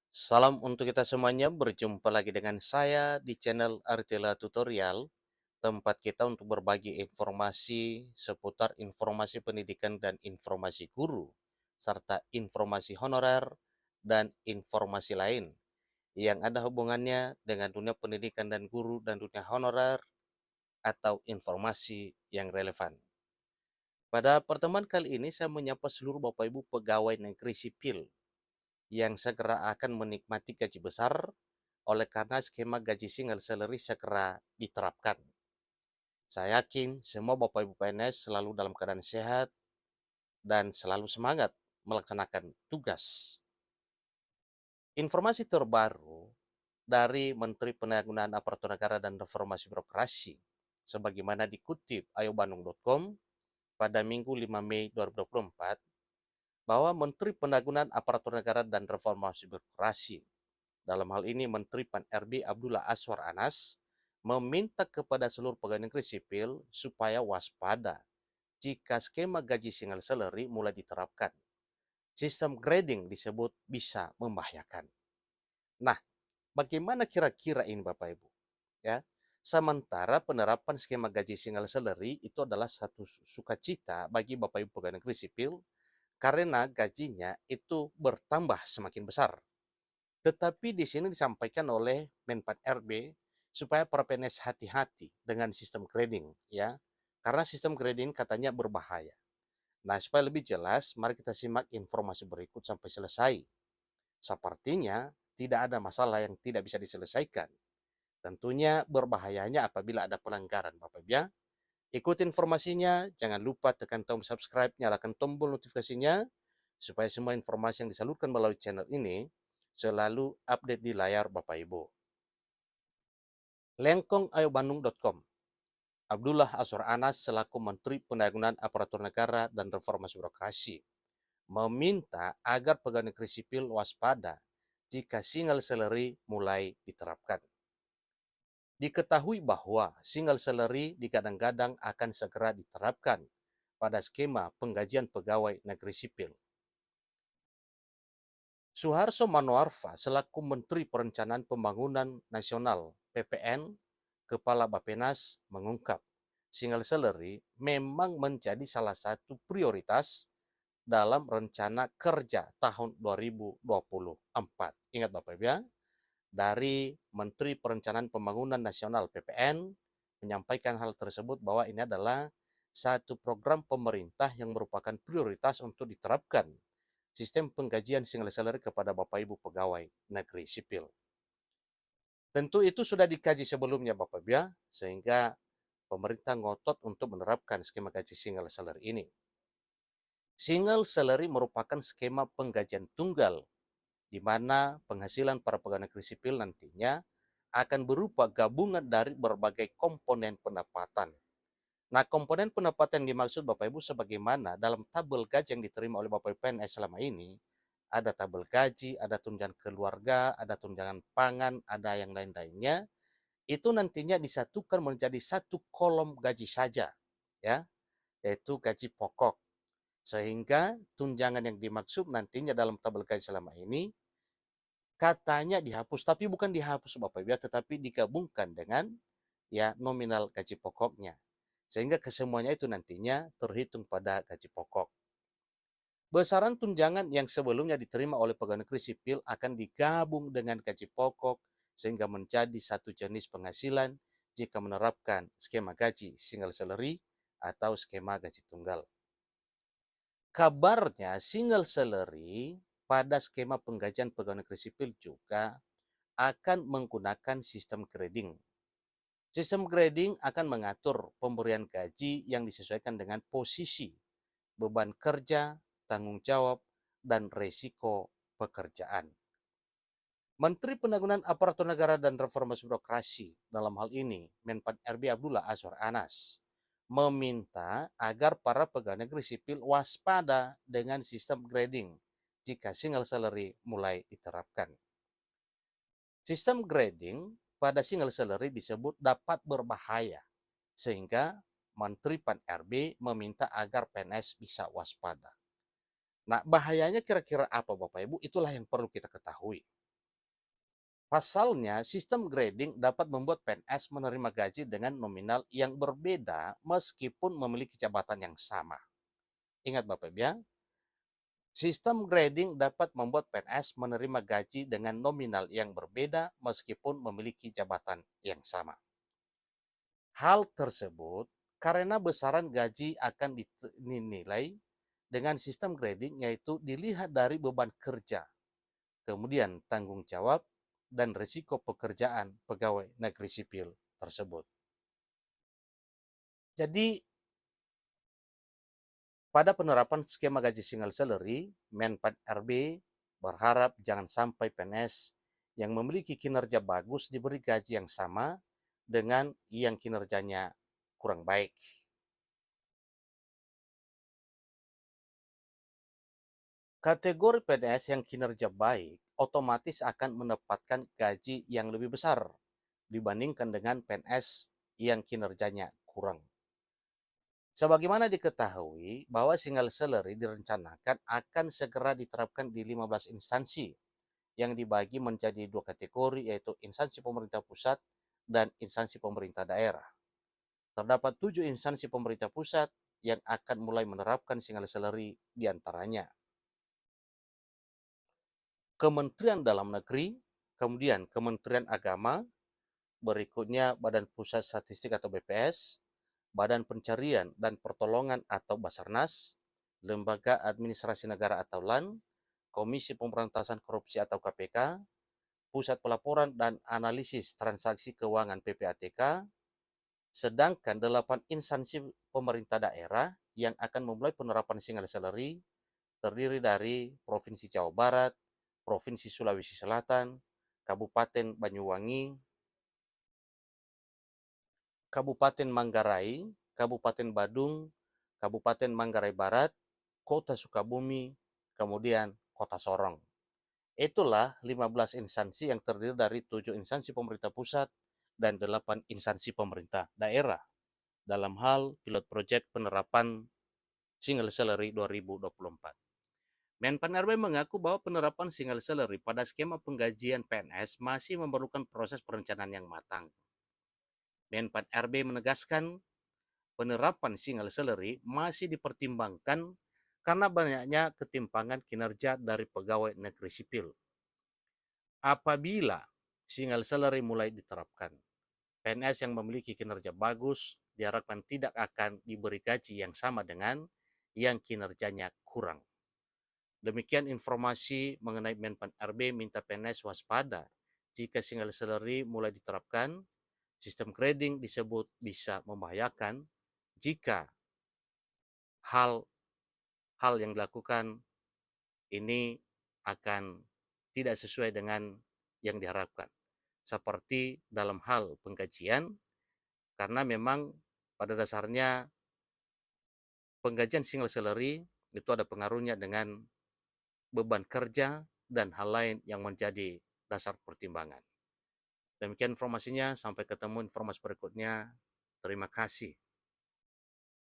Salam untuk kita semuanya, berjumpa lagi dengan saya di channel Artila Tutorial, tempat kita untuk berbagi informasi seputar informasi pendidikan dan informasi guru, serta informasi honorer dan informasi lain yang ada hubungannya dengan dunia pendidikan dan guru dan dunia honorer atau informasi yang relevan. Pada pertemuan kali ini saya menyapa seluruh Bapak Ibu pegawai negeri sipil yang segera akan menikmati gaji besar oleh karena skema gaji single salary segera diterapkan. Saya yakin semua Bapak Ibu PNS selalu dalam keadaan sehat dan selalu semangat melaksanakan tugas. Informasi terbaru dari Menteri Pendayagunaan Aparatur Negara dan Reformasi Birokrasi, sebagaimana dikutip ayobandung.com pada Minggu 5 Mei 2024, bahwa Menteri Pendayagunaan Aparatur Negara dan Reformasi Birokrasi, dalam hal ini Menteri Pan-RB Abdullah Azwar Anas, meminta kepada seluruh pegawai negeri sipil supaya waspada jika skema gaji single salary mulai diterapkan. Sistem grading disebut bisa membahayakan. Nah, bagaimana kira-kira ini Bapak Ibu? Ya, sementara penerapan skema gaji single salary itu adalah satu sukacita bagi Bapak Ibu pegawai negeri sipil karena gajinya itu bertambah semakin besar. Tetapi di sini disampaikan oleh Menpan RB supaya para PNS hati-hati dengan sistem grading ya. Karena sistem grading katanya berbahaya. Nah, supaya lebih jelas, mari kita simak informasi berikut sampai selesai. Sepertinya tidak ada masalah yang tidak bisa diselesaikan. Tentunya berbahayanya apabila ada pelanggaran, Bapak Ibu ya. Ikuti informasinya, jangan lupa tekan tombol subscribe, nyalakan tombol notifikasinya, supaya semua informasi yang disalurkan melalui channel ini selalu update di layar Bapak Ibu. Lengkongayobandung.com, Abdullah Azwar Anas selaku Menteri Pendayagunaan Aparatur Negara dan Reformasi Birokrasi meminta agar pegawai negeri sipil waspada jika single salary mulai diterapkan. Diketahui bahwa single salary digadang-gadang akan segera diterapkan pada skema penggajian pegawai negeri sipil. Suharso Manoarfa selaku Menteri Perencanaan Pembangunan Nasional (PPN), Kepala Bappenas mengungkap, single salary memang menjadi salah satu prioritas dalam rencana kerja tahun 2024. Ingat Bapak Ibu ya, dari Menteri Perencanaan Pembangunan Nasional (PPN) menyampaikan hal tersebut bahwa ini adalah satu program pemerintah yang merupakan prioritas untuk diterapkan sistem penggajian single salary kepada Bapak Ibu pegawai negeri sipil. Tentu itu sudah dikaji sebelumnya Bapak Ibu ya, sehingga pemerintah ngotot untuk menerapkan skema gaji single salary ini. Single salary merupakan skema penggajian tunggal di mana penghasilan para pegawai negeri sipil nantinya akan berupa gabungan dari berbagai komponen pendapatan. Nah, komponen pendapatan yang dimaksud Bapak Ibu sebagaimana dalam tabel gaji yang diterima oleh Bapak Ibu PNS selama ini, ada tabel gaji, ada tunjangan keluarga, ada tunjangan pangan, ada yang lain-lainnya, itu nantinya disatukan menjadi satu kolom gaji saja, ya, yaitu gaji pokok. Sehingga tunjangan yang dimaksud nantinya dalam tabel gaji selama ini katanya dihapus, tapi bukan dihapus Bapak Ibu, tetapi digabungkan dengan ya nominal gaji pokoknya. Sehingga kesemuanya itu nantinya terhitung pada gaji pokok. Besaran tunjangan yang sebelumnya diterima oleh pegawai negeri sipil akan digabung dengan gaji pokok sehingga menjadi satu jenis penghasilan jika menerapkan skema gaji single salary atau skema gaji tunggal. Kabarnya single salary pada skema penggajian pegawai negeri sipil juga akan menggunakan sistem grading. Sistem grading akan mengatur pemberian gaji yang disesuaikan dengan posisi, beban kerja, tanggung jawab, dan resiko pekerjaan. Menteri Pendayagunaan Aparatur Negara dan Reformasi Birokrasi, dalam hal ini Menpan RB Abdullah Azwar Anas, meminta agar para pegawai negeri sipil waspada dengan sistem grading jika single salary mulai diterapkan. Sistem grading pada single salary disebut dapat berbahaya, sehingga Menteri Pan-RB meminta agar PNS bisa waspada. Nah, bahayanya kira-kira apa Bapak Ibu? Itulah yang perlu kita ketahui. Pasalnya, sistem grading dapat membuat PNS menerima gaji dengan nominal yang berbeda meskipun memiliki jabatan yang sama. Ingat Bapak Ibu ya, sistem grading dapat membuat PNS menerima gaji dengan nominal yang berbeda meskipun memiliki jabatan yang sama. Hal tersebut karena besaran gaji akan dinilai dengan sistem grading, yaitu dilihat dari beban kerja, kemudian tanggung jawab, dan risiko pekerjaan pegawai negeri sipil tersebut. Jadi, pada penerapan skema gaji single salary, Menpan RB berharap jangan sampai PNS yang memiliki kinerja bagus diberi gaji yang sama dengan yang kinerjanya kurang baik. Kategori PNS yang kinerja baik otomatis akan mendapatkan gaji yang lebih besar dibandingkan dengan PNS yang kinerjanya kurang. Sebagaimana diketahui bahwa single salary direncanakan akan segera diterapkan di 15 instansi yang dibagi menjadi dua kategori, yaitu instansi pemerintah pusat dan instansi pemerintah daerah. Terdapat 7 instansi pemerintah pusat yang akan mulai menerapkan single salary, diantaranya Kementerian Dalam Negeri, kemudian Kementerian Agama, berikutnya Badan Pusat Statistik atau BPS, Badan Pencarian dan Pertolongan atau Basarnas, Lembaga Administrasi Negara atau LAN, Komisi Pemberantasan Korupsi atau KPK, Pusat Pelaporan dan Analisis Transaksi Keuangan PPATK, sedangkan 8 instansi pemerintah daerah yang akan memulai penerapan single salary terdiri dari Provinsi Jawa Barat, Provinsi Sulawesi Selatan, Kabupaten Banyuwangi, Kabupaten Manggarai, Kabupaten Badung, Kabupaten Manggarai Barat, Kota Sukabumi, kemudian Kota Sorong. Itulah 15 instansi yang terdiri dari 7 instansi pemerintah pusat dan 8 instansi pemerintah daerah dalam hal pilot project penerapan single salary 2024. Menpan RB mengaku bahwa penerapan single salary pada skema penggajian PNS masih memerlukan proses perencanaan yang matang. Menpan RB menegaskan penerapan single salary masih dipertimbangkan karena banyaknya ketimpangan kinerja dari pegawai negeri sipil. Apabila single salary mulai diterapkan, PNS yang memiliki kinerja bagus diharapkan tidak akan diberi gaji yang sama dengan yang kinerjanya kurang. Demikian informasi mengenai Menpan RB minta PNS waspada jika single salary mulai diterapkan. Sistem grading disebut bisa membahayakan jika hal yang dilakukan ini akan tidak sesuai dengan yang diharapkan. Seperti dalam hal penggajian, karena memang pada dasarnya penggajian single salary itu ada pengaruhnya dengan beban kerja dan hal lain yang menjadi dasar pertimbangan. Demikian informasinya, sampai ketemu informasi berikutnya. Terima kasih.